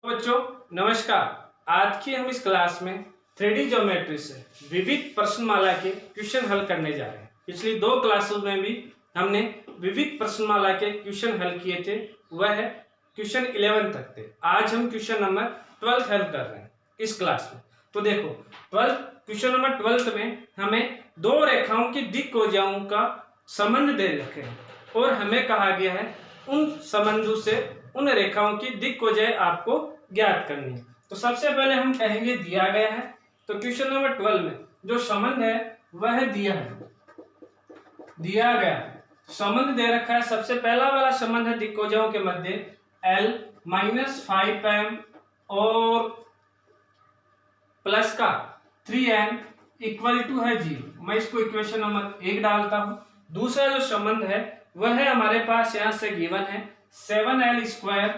बच्चों नमस्कार। आज की हम इस क्लास में 3D ज्योमेट्री से विविध प्रश्नमाला के क्वेश्चन हल करने जा रहे हैं। पिछली दो क्लासों में भी हमने विविध प्रश्नमाला के क्वेश्चन हल किए थे, वह क्वेश्चन 11 तक थे। आज हम क्वेश्चन नंबर 12 हल कर रहे हैं इस क्लास में। तो देखो क्वेश्चन नंबर 12 में हमें दो रेखाओं की दिक्कोजाओं का संबंध दे रखे हैं और हमें कहा गया है उन संबंधों से उन रेखाओं की दिक्कोजाएं आपको ज्ञात करनी है। तो सबसे पहले हम कहेंगे दिया गया है। तो क्वेश्चन नंबर 12 में जो संबंध है वह दिया गया है, संबंध दे रखा है। सबसे पहला वाला संबंध है दिक्कोजाओं के मध्य L -5m और प्लस का 3n इक्वल टू है 0। मैं इसको इक्वेशन नंबर 1 डालता हूं। दूसरा जो संबंध है वह है हमारे पास यहां से गिवन है 7l²,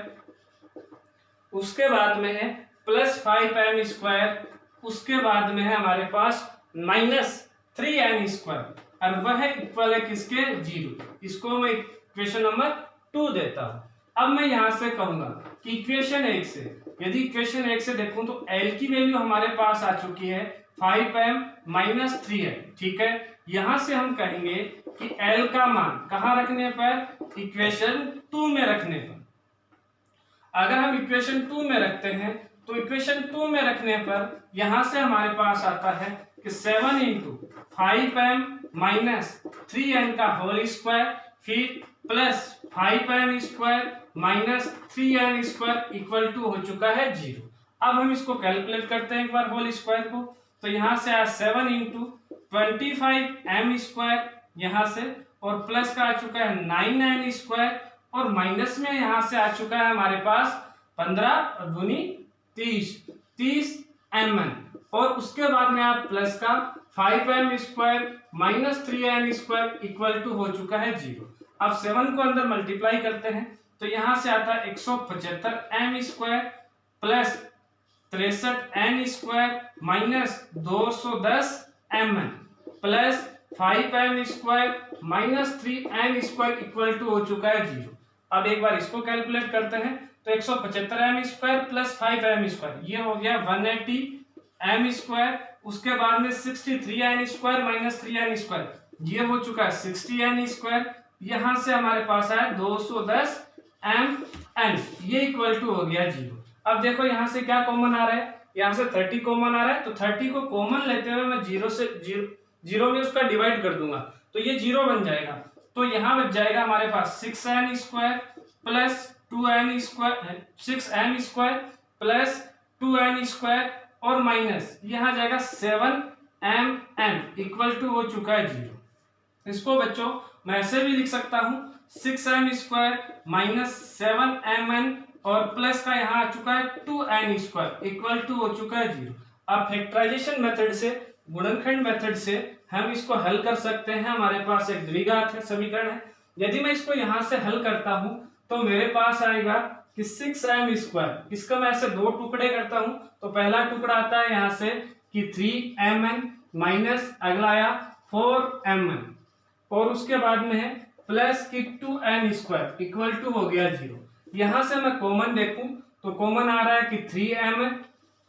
उसके बाद में है +5m², उसके बाद में है हमारे पास -3n² और वह इक्वल है किसके 0। इसको मैं इक्वेशन नंबर 2 देता हूं। अब मैं यहां से कहूंगा कि इक्वेशन 1 से, यदि इक्वेशन 1 से देखूं तो L की वैल्यू हमारे पास आ चुकी है 5m - 3n। ठीक है, यहां से हम कहेंगे कि L का मान कहां रखने पर, इक्वेशन 2 में रखने पर। अगर हम इक्वेशन 2 में रखते हैं तो इक्वेशन 2 में रखने पर यहां से हमारे पास आता है कि 7 × 5m - 3n का होल स्क्वायर फिर +5m² - 3n² इक्वल टू हो चुका है 0। अब हम इसको कैलकुलेट करते हैं एक बार होल स्क्वायर को। तो यहां से आया 7 × 25m² यहां से, और प्लस का आ चुका है 9n² और माइनस में यहां से आ चुका है हमारे पास 15 दूनी 30mn, और उसके बाद में आप प्लस का 5m² - 3n² इक्वल टू हो चुका है 0। अब 7 को अंदर मल्टीप्लाई करते हैं तो यहां से आता है 175m² plus 63n² minus 210mn plus 5m² - 3n² equal to हो चुका है 0। अब एक बार इसको कैलकुलेट करते हैं तो 175m² प्लस 5m², ये हो गया 180m²। उसके बाद में 63n² माइनस 3n², ये हो चुका है 60n²। यहां से हमारे पास आया 210mn, ये इक्वल टू हो गया 0। अब देखो यहां से क्या कॉमन आ रहा है, यहां से 30 कॉमन आ रहा है। तो 30 को कॉमन लेते हुए मैं 0 में उसका डिवाइड कर दूंगा तो ये 0 बन जाएगा। तो यहां बच जाएगा हमारे पास 6n² plus 6m² plus 2n² और माइनस यहां जाएगा 7mn इक्वल टू हो चुका है 0। इसको बच्चों मैं ऐसे भी लिख सकता हूं 6m² माइनस 7mn और प्लस का यहां आ चुका है 2n² इक्वल टू हो चुका है 0। अब फैक्टराइजेशन मेथड से, गुणनखंड मेथड से हम इसको हल कर सकते हैं। हमारे पास एक द्विघात है समीकरण है। यदि मैं इसको यहां से हल करता हूं तो मेरे पास आएगा कि 6m², इसका मैं ऐसे दो टुकड़े करता हूं तो पहला टुकड़ा आता है यहां से कि 3mn माइनस अगला आया 4mn और उसके बाद में है प्लस की 2n² इक्वल टू हो गया 0। यहां से मैं कॉमन देखूं तो कॉमन आ रहा है कि 3m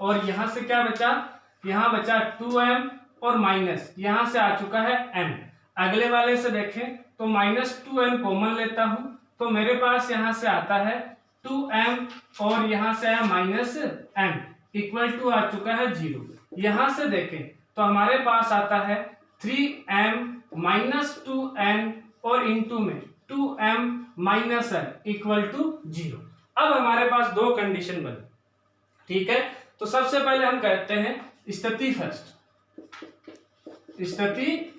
और यहां से क्या बचा, यहां बचा 2m और माइनस यहां से आ चुका है n। अगले वाले से देखें तो -2n कॉमन लेता हूं तो मेरे पास यहां से आता है 2m और यहां से आया -n इक्वल टू आ चुका है 0। यहां से देखें तो हमारे पास आता है 3m - 2n और इंटू में 2m - n इक्वल टू 0। अब हमारे पास दो कंडीशन बनी। ठीक है, तो सबसे पहले हम कहते हैं स्थिति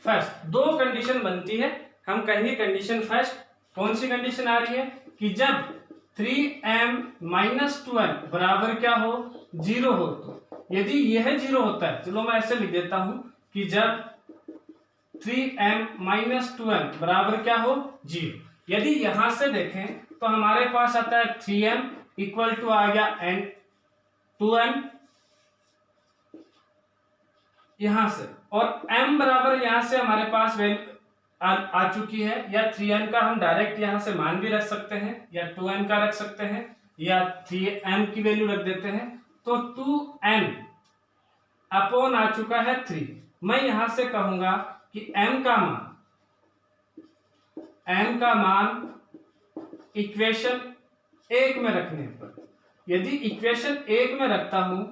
फर्स्ट। दो कंडीशन बनती है, हम कहेंगे कंडीशन फर्स्ट। कौन सी कंडीशन आ रही है कि जब 3m - 2n बराबर क्या हो, 0 हो। तो यदि यह 0 होता है, चलो मैं ऐसे लिख देता हूं कि जब 3m - 2n बराबर क्या हो, 0। यदि यहां से देखें तो हमारे पास आता है 3m इक्वल टू आ गया 2n यहां से, और m बराबर यहां से हमारे पास वैल्यू आ चुकी है, या 3n का हम डायरेक्ट यहां से मान भी रख सकते हैं या 2n का रख सकते हैं। या 3m की वैल्यू रख देते हैं, तो 2n अपॉन आ चुका है 3। मैं यहां से कहूंगा कि m का मान इक्वेशन 1 में रखने पर, यदि इक्वेशन 1 में रखता हूं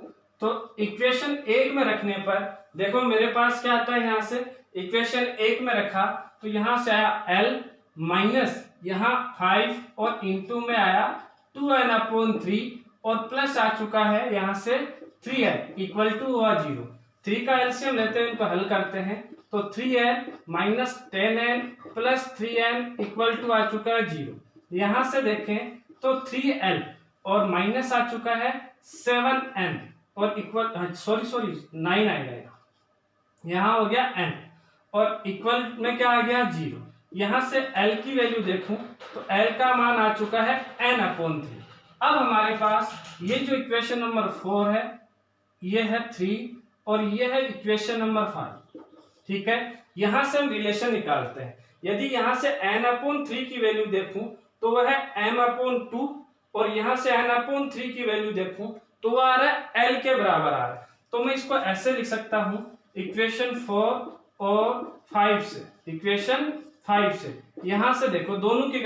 तो इक्वेशन 1 में रखने पर देखो मेरे पास क्या आता है, यहां से इक्वेशन 1 में रखा तो यहां से आया l माइनस यहाँ 5 और इंटू में आया 2n/3 और प्लस आ चुका है यहां से 3n इक्वल टू हुआ 0। 3 का एलसीएम लेते हैं, इनको हल करते हैं तो 3n minus 10n plus 3n equal to आ चुका है 0। यहां से देखें तो 3l और माइनस आ चुका है 7n और इक्वल 9 आएगा, यहाँ हो गया n और इक्वल में क्या आ गया 0। यहां से l की वैल्यू देखूं तो l का मान आ चुका है n/3। अब हमारे पास ये जो इक्वेशन नंबर 4 है, ये है 3 और ये है इक्वेशन नंबर 5। ठीक है, यहां से हम रिलेशन निकालते हैं। यदि यहां से n/3 की वैल्यू देखूं तो वह है m/2 और यहां से n/3 की वैल्यू देखूं तो वह आ रहा है l के बराबर आ रहा है। तो मैं इसको ऐसे लिख सकता हूं इक्वेशन 4 और 5 से, इक्वेशन 5 से यहां से देखो दोनों की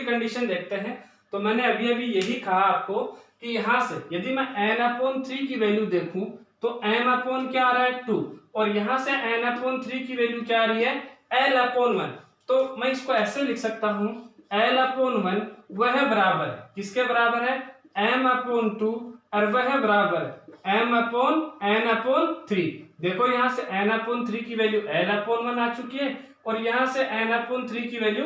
कंडीशन देखते हैं। तो मैंने अभी यही कहा आपको कि यहां से यदि मैं n/3 की वैल्यू देखूं तो m/ क्या आ रहा है 2 और यहां से n/3 की वैल्यू क्या आ रही है l/1। तो मैं इसको ऐसे लिख सकता हूं l/1 वह बराबर है, किसके बराबर है m/2 और वह बराबर है m/n/3। देखो यहां से n/3 की वैल्यू l/1 आ चुकी है और यहां से n/3 की वैल्यू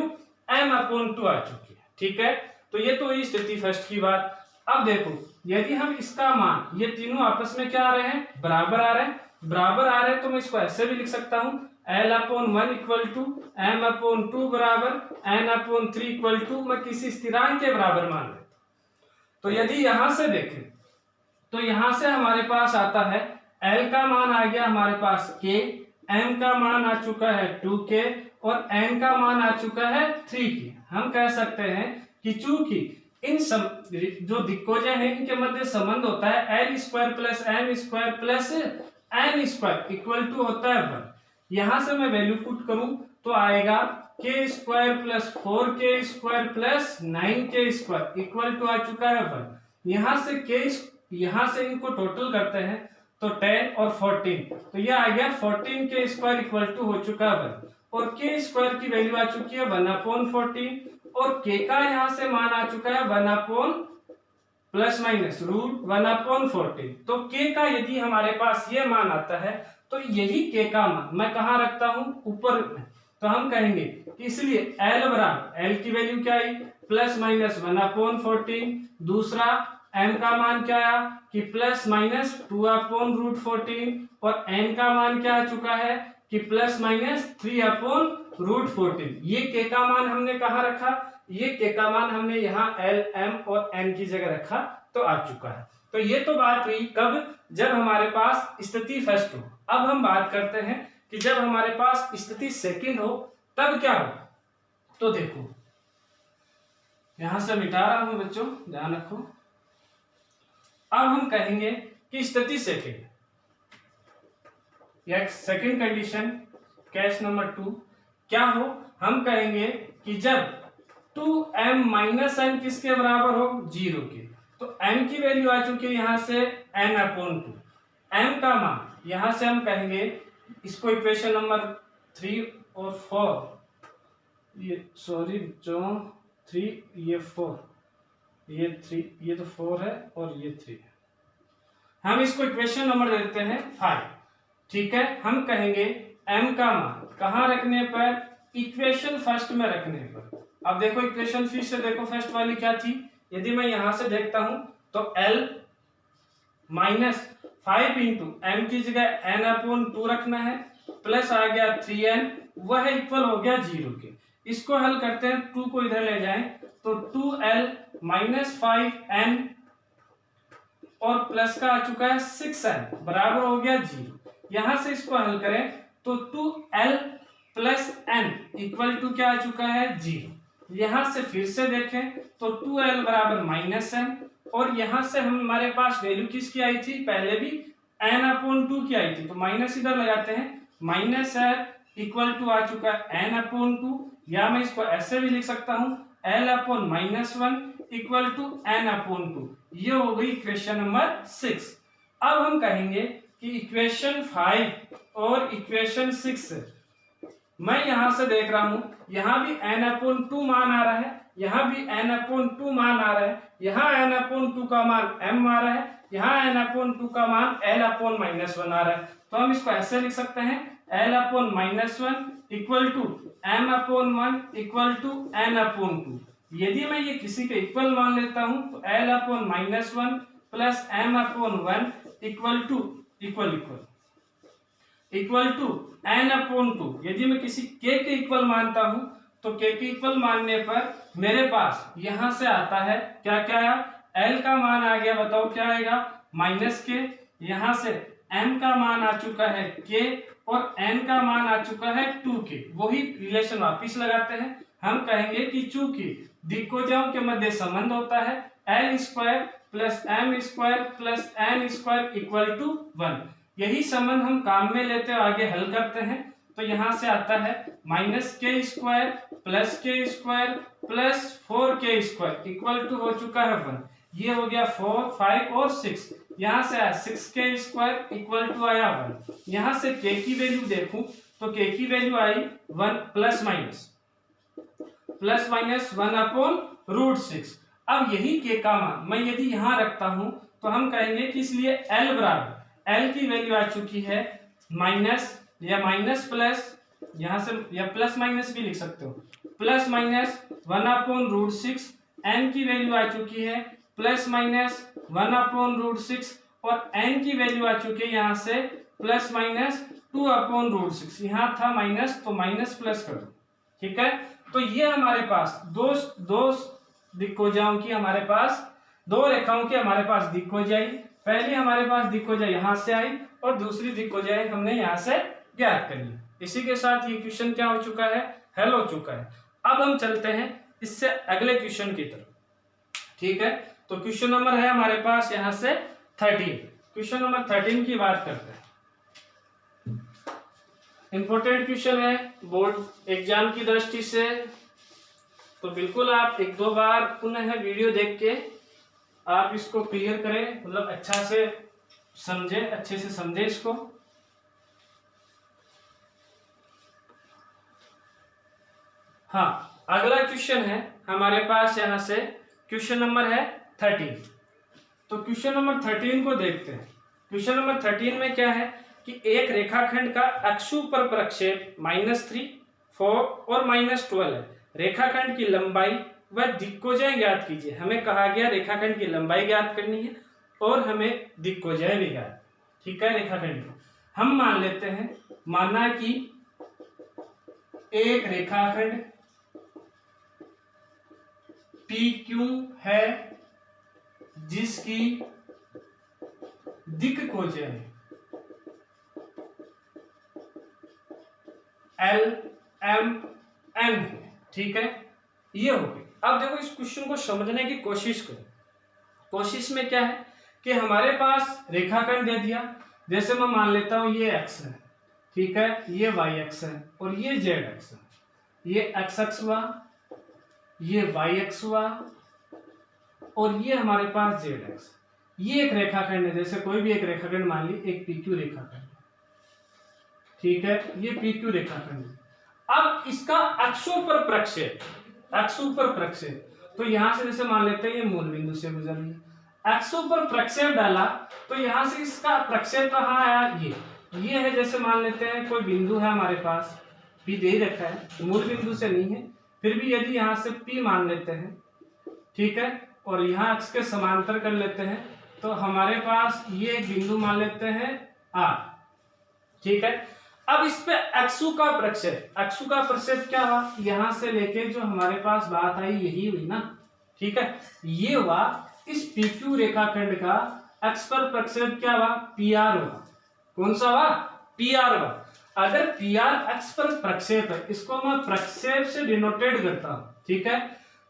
m/2 आ चुकी है। ठीक है, तो ये तो हुई स्थिति फर्स्ट की बात। अब देखो यदि हम इसका मान, ये तीनों आपस में क्या आ रहे हैं बराबर आ रहे हैं तो मैं इसको ऐसे भी लिख सकता हूं l/1 इक्वल टू m/2 बराबर n/3 इक्वल टू मैं किसी स्थिरांक के बराबर मान लेता हूं। तो यदि यहां से देखें तो यहां से हमारे पास आता है l का मान आ गया हमारे पास k, m का मान आ चुका है 2k और n का मान आ चुका है 3k। हम कह सकते हैं कि चूंकि इन जो दिक्कोजें हैं इनके मध्य संबंध होता है l square plus m square plus n square equal to होता है 1। यहां से मैं वैल्यू पुट करूं तो आएगा k square plus 4k square plus 9k square equal to आ चुका है 1। यहां से इनको टोटल करते हैं तो 10 और 14 तो ये आ गया 14k स्क्वायर इक्वल टू हो चुका है 1 और k स्क्वायर की वैल्यू आ चुकी है 1/14 और k का यहां से मान आ चुका है 1 प्लस माइनस रूट 1/14। तो k का यदि हमारे पास ये मान आता है तो यही k का मान मैं कहां रखता हूं ऊपर में, तो हम कहेंगे कि इसलिए l बराबर l की वैल्यू क्या आई प्लस माइनस 1/14। दूसरा m का मान क्या आया कि प्लस माइनस 2/√14 और n का मान क्या आ चुका है कि प्लस माइनस 3/√14। ये k का मान हमने कहाँ रखा, ये k का मान हमने यहाँ l, m और n की जगह रखा तो आ चुका है। तो ये तो बात हुई कब, जब हमारे पास स्थिति फर्स्ट हो। अब हम बात करते हैं कि जब हमारे पास स्थिति सेकंड हो तब क्या हो। तो देखो यहां से मिटा रहा हूं बच्चों, ध्यान रखो। अब हम कहेंगे कि स्थिति सेकंड या सेकंड कंडीशन केस नंबर 2 क्या हो, हम कहेंगे कि जब 2m माइनस n किसके बराबर हो 0 के, तो m की वैल्यू आ चुकी है यहां से n/2। m का मान यहां से हम कहेंगे इसको इक्वेशन नंबर 3 और 4, ये सॉरी जो 3 ये 4 ये 3 ये तो 4 है और ये 3 है, हम इसको इक्वेशन नंबर देते हैं 5। ठीक है, हम कहेंगे m का मान कहां रखने पर, इक्वेशन फर्स्ट में रखने पर। अब देखो इक्वेशन फिर से देखो फर्स्ट वाली क्या थी, यदि मैं यहां से देखता हूं तो l माइनस 5 इंटू m की जगह n/2 रखना है प्लस आ गया 3n वह इक्वल हो गया 0 के। इसको हल करते हैं, 2 को इधर ले जाएं तो 2l माइनस 5n और प्लस का आ चुका है 6n बराबर हो गया 0। यहां से इसको हल करें तो 2l plus n equal to क्या आ चुका है 0। यहां से फिर से देखें तो 2l बराबर -n, और यहां से हमारे पास वैल्यू किसकी आई थी, पहले भी n/2 की आई थी, तो माइनस इधर लगाते हैं, -l इक्वल टू आ चुका है n/2, या मैं इसको ऐसे भी लिख सकता हूं l/-1 इक्वल टू n/2। ये हो गई इक्वेशन नंबर 6। अब हम कहेंगे कि इक्वेशन 5 और इक्वेशन 6 मैं यहां से देख रहा हूं, यहां भी n/2 मान आ रहा है, यहां भी n/2 मान आ रहा है, यहां n/2 का मान m आ रहा है, यहां n/2 का मान l/-1 आ रहा है। तो हम इसको ऐसे लिख सकते हैं l/-1 equal to m/1 equal to n/2। यदि मैं ये किसी के इक्वल मान लेता हूं तो l/-1 plus m/1 equal to n/2। यदि मैं किसी k के इक्वल मानता हूं तो k के इक्वल मानने पर मेरे पास यहां से आता है क्या क्या आया, l का मान आ गया, बताओ क्या आएगा, -k, यहां से m का मान आ चुका है k, और n का मान आ चुका है 2k। वही रिलेशन वापिस लगाते हैं, हम कहेंगे कि चूंकि दिक्कोजाओं के मध्य संबंध होता है l² plus m² plus n² equal to 1, यही संबंध हम काम में लेते हैं, आगे हल करते हैं। तो यहां से आता है -k² plus k² plus 4k² equal to हो चुका है 1। ये हो गया 4, 5 और 6, यहां से आया 6k² इक्वल टू आया 1। यहां से k की वैल्यू देखूं तो k की वैल्यू आई 1 प्लस माइनस 1/√6। अब यही k का मान मैं यदि यहां रखता हूं तो हम कहेंगे कि इसलिए l बराबर, l की वैल्यू आ चुकी है माइनस या माइनस प्लस, यहां से या प्लस माइनस भी लिख सकते हो, प्लस माइनस 1/√6, n की वैल्यू आ चुकी है प्लस माइनस 1/√6, और n की वैल्यू आ चुकी है यहां से प्लस माइनस 2/√6। यहां था माइनस तो माइनस प्लस कर दो, ठीक है। तो ये हमारे पास दो दिक्कोजाओं की, हमारे पास दो रेखाओं की हमारे पास दिक्कोजाई, पहली हमारे पास दिक्कोजाई यहां से आई और दूसरी दिक्कोजाई हमने यहां से ज्ञात कर ली। इसी के साथ ये क्वेश्चन क्या हो चुका है, हल हो चुका है। अब हम चलते हैं इससे अगले क्वेश्चन की तरफ, ठीक है। तो क्वेश्चन नंबर है हमारे पास यहां से 13। क्वेश्चन नंबर 13 की बात करते हैं। इंपॉर्टेंट क्वेश्चन है बोर्ड एग्जाम की दृष्टि से, तो बिल्कुल आप 1-2 बार पुनः वीडियो देख के आप इसको क्लियर करें, मतलब अच्छा से समझे, अच्छे से समझे इसको। हाँ, अगला क्वेश्चन है हमारे पास यहां से क्वेश्चन नंबर है 13। तो क्वेश्चन नंबर 13 को देखते हैं। क्वेश्चन नंबर 13 में क्या है कि एक रेखाखंड का अक्षु पर प्रक्षेप -3, 4 और -12 है। रेखाखंड की लंबाई व दिक्कोजाएं ज्ञात कीजिए। हमें कहा गया रेखाखंड की लंबाई ज्ञात करनी है और हमें दिक्कोजाएं भी ज्ञात, ठीक है। रेखाखंड को हम मान लेते हैं, मानना कि एक रेखाखंड PQ है जिसकी दिक्कोजाएं LMN है, ठीक है। ये हो गई। अब देखो इस क्वेश्चन को समझने की कोशिश करो। कोशिश में क्या है कि हमारे पास रेखाखंड दे दिया, जैसे मैं मान लेता हूं ये x है, ठीक है, ये y अक्ष है और ये z अक्ष है। ये x अक्ष हुआ, ये y अक्ष हुआ और ये हमारे पास z अक्ष। ये एक रेखाखंड है, जैसे कोई भी एक रेखाखंड मान ली, एक PQ रेखाखंड, ठीक है, ये PQ रेखाखंड है। अब इसका अक्षों पर प्रक्षेप, अक्षों पर प्रक्षेप, तो यहां से जैसे मान लेते हैं ये मूल बिंदु से गुजर रही है, अक्षों पर प्रक्षेप डाला तो यहां से इसका प्रक्षेप कहाँ आया, ये है। जैसे मान लेते हैं कोई बिंदु है हमारे पास, P दे ही रखा है, मूल बिंदु से नहीं है, फिर भी यदि यहां से P मान लेते हैं, ठीक है, और यहाँ अक्ष के समांतर कर लेते हैं, तो हमारे पास ये एक बिंदु मान लेते हैं R, ठीक है। अब इस पे अक्षु का प्रक्षेप, अक्षु का प्रक्षेप क्या हुआ, यहां से लेके जो हमारे पास बात आई यही हुई ना, ठीक है। ये हुआ इस PQ रेखाखंड का अक्ष पर प्रक्षेप क्या हुआ, PR हुआ। कौन सा हुआ, PR हुआ। अगर PR अक्ष पर प्रक्षेप है, इसको मैं प्रक्षेप से डिनोटेड करता हूं, ठीक है।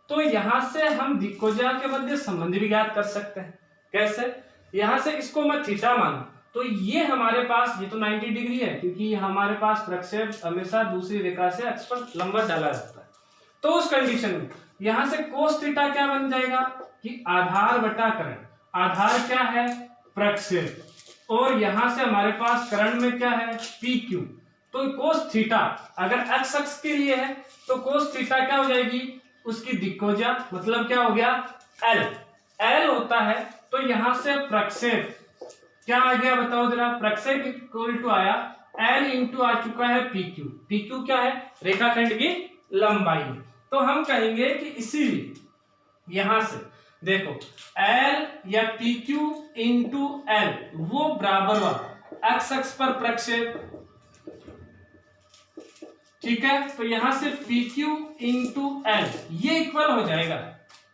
तो यहां से हम दिक्कोजा के मध्य संबंध भी ज्ञात कर सकते हैं। कैसे? यहां से इसको मैं थीटा मानूं तो ये हमारे पास, ये तो 90 डिग्री है क्योंकि हमारे पास प्रक्षेप हमेशा दूसरी रेखा से अक्ष पर लंबवत डाला जाता है। तो उस कंडीशन में यहां से कोस थीटा क्या बन जाएगा कि आधार बटा करण। आधार क्या है? प्रक्षेप। और यहां से हमारे पास करण में क्या है? P Q. तो कोस थीटा अगर एक्स अक्ष के लिए है तो कोस थीटा क्या हो जाएगी? उसकी दिक्कोजा, मतलब क्या हो गया? एल। एल होता है तो यहां से प्रक्षेप क्या आ गया बताओ जरा? प्रक्षेप इक्वल टू आया एल इंटू आ चुका है पी क्यू। पी क्यू क्या है? रेखाखंड की लंबाई। तो हम कहेंगे कि इसीलिए यहां से देखो एल या पी क्यू इंटू एल वो बराबर हुआ एक्स अक्ष पर प्रक्षेप, ठीक है। तो यहां से पी क्यू इंटू एल ये इक्वल हो जाएगा,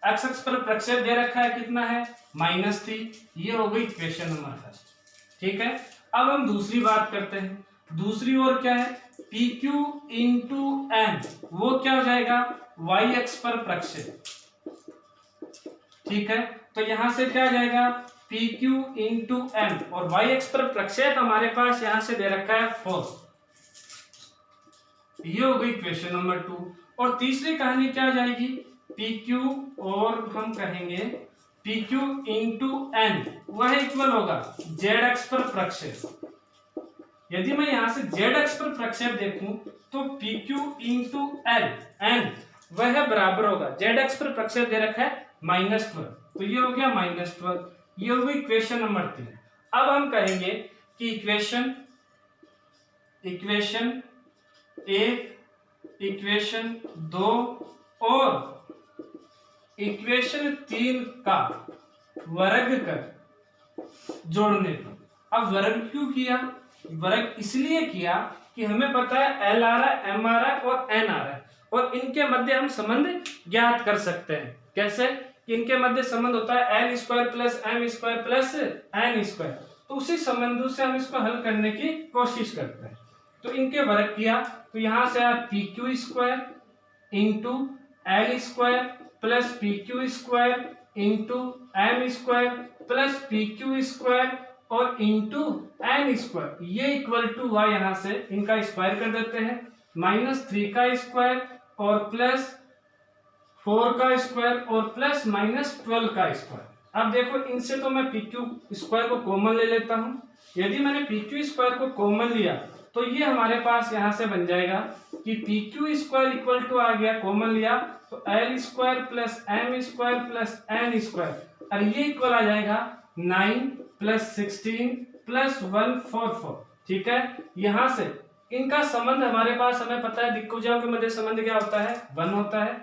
एक्स अक्ष पर प्रक्षेप दे रखा है कितना है? -3। ये हो गई इक्वेशन नंबर 1, ठीक है। अब हम दूसरी बात करते हैं। दूसरी ओर क्या है? पी क्यू इंटू एन वो क्या हो जाएगा? वाई अक्ष पर प्रक्षेप, ठीक है। तो यहां से क्या आ जाएगा? पी क्यू इंटू एन और वाई अक्ष पर प्रक्षेप हमारे पास यहां से दे रखा है 4। ये हो गई इक्वेशन नंबर 2। और तीसरी कहानी क्या आ जाएगी? पी क्यू और हम कहेंगे पी क्यू इंटू एन वह इक्वल होगा जेड अक्ष पर प्रक्षेप। यदि मैं यहां से जेड अक्ष पर प्रक्षेप देखूं तो P Q into L N वह बराबर होगा, जेड अक्ष पर प्रक्षेप दे रखा है -12, तो ये हो गया -12। ये हो गई इक्वेशन नंबर 3। अब हम कहेंगे कि इक्वेशन 1, इक्वेशन 2 और इक्वेशन 3 का वर्ग कर जोड़ने पर। अब वर्ग क्यों किया? वर्ग इसलिए किया कि हमें पता है एल आ रहा है, एम आ रहा है और एन आ रहा है और इनके मध्य हम संबंध ज्ञात कर सकते हैं। कैसे? कि इनके मध्य संबंध होता है L square plus M square plus N square. तो उसी संबंधों से हम इसको हल करने की कोशिश करते हैं। तो इनके वर्ग किया तो यहां से आया P Q square into L square plus P Q square into M square plus P Q square और इंटू एन स्क्वायर। ये इक्वल टू हुआ, यहां से इनका स्क्वायर कर देते हैं, -3 का स्क्वायर और प्लस 4 का स्क्वायर और प्लस -12 का स्क्वायर। अब देखो इनसे तो मैं पी क्यू स्क्वायर को कॉमन ले लेता हूं। यदि मैंने पी क्यू स्क्वायर को कॉमन लिया तो ये हमारे पास यहां से बन जाएगा कि P Q square equal to आ गया, कॉमन लिया तो L square plus M square plus N square और ये इक्वल आ जाएगा 9 प्लस 16 प्लस 144, ठीक है। यहां से इनका संबंध हमारे पास हमें पता है, दिक्भुजाओं के मध्य संबंध क्या होता है? 1 होता है।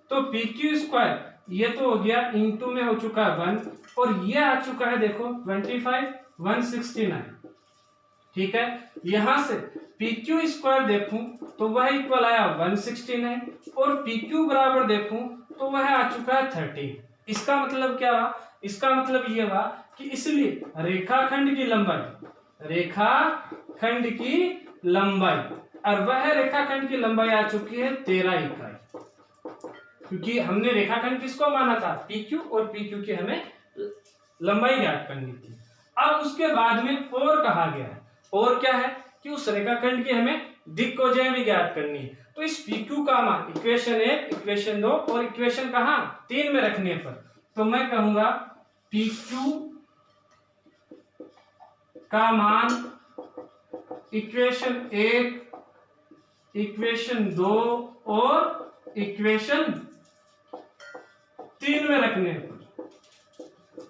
तो पी क्यू स्क्वायर ये तो हो गया इंटू में हो चुका है 1 और ये आ चुका है देखो 25 169, ठीक है। यहां से पी क्यू स्क्वायर देखूं तो वह इक्वल आया 169 और पी क्यू बराबर देखूं तो वह आ चुका है 13। इसका मतलब क्या हुआ? इसका मतलब ये हुआ कि इसलिए रेखाखंड की लंबाई और वह रेखाखंड की लंबाई आ चुकी है 13 इकाई, क्योंकि हमने रेखाखंड किसको माना था? पी क्यू, और पी क्यू की हमें लंबाई ज्ञात करनी थी। अब उसके बाद में और कहा गया है, और क्या है कि उस रेखाखंड की हमें दिक्कोजाएं भी ज्ञात करनी है। तो इस पी क्यू का मान इक्वेशन 1, इक्वेशन 2 और इक्वेशन कहां 3 में रखने पर तो मैं कहूंगा पी क्यू का मान इक्वेशन 1, इक्वेशन 2 और इक्वेशन 3 में रखने पर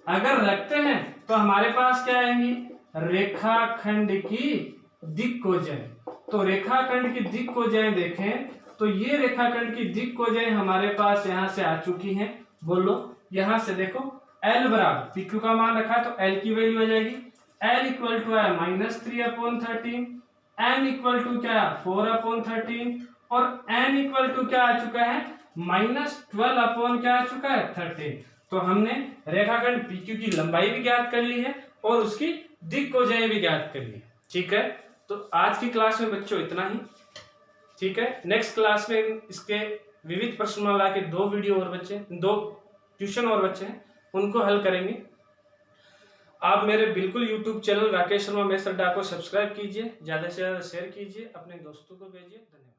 अगर रखते हैं तो हमारे पास क्या आएंगी? रेखाखंड की दिक्कोजाएं। तो रेखाखंड की दिक्कोजाएं देखें तो ये रेखाखंड की दिक्कोजाएं हमारे पास यहां से आ चुकी हैं। बोलो यहां से देखो L बराबर पी क्यू का मान रखा है तो L की वैल्यू आ जाएगी L इक्वल टू है -3/13, n इक्वल टू क्या है 4/13 और n इक्वल टू क्या आ चुका है -12 क्या आ चुका है 13। तो हमने रेखाखंड PQ की लंबाई भी ज्ञात कर ली है और उसकी दिक्कोजाएं भी ज्ञात कर ली है, ठीक है। तो आज की क्लास में बच्चों इतना ही, ठीक है। नेक्स्ट क्लास में इसके विविध प्रश्नमाला के 2 वीडियो और बच्चे 2 ट्यूशन और बच्चे हैं, उनको हल करेंगे। आप मेरे बिल्कुल YouTube channel Rakesh Sharma method को सब्सक्राइब कीजिए, ज़्यादा से ज़्यादा शेयर कीजिए, अपने दोस्तों को भेजिए। धन्यवाद।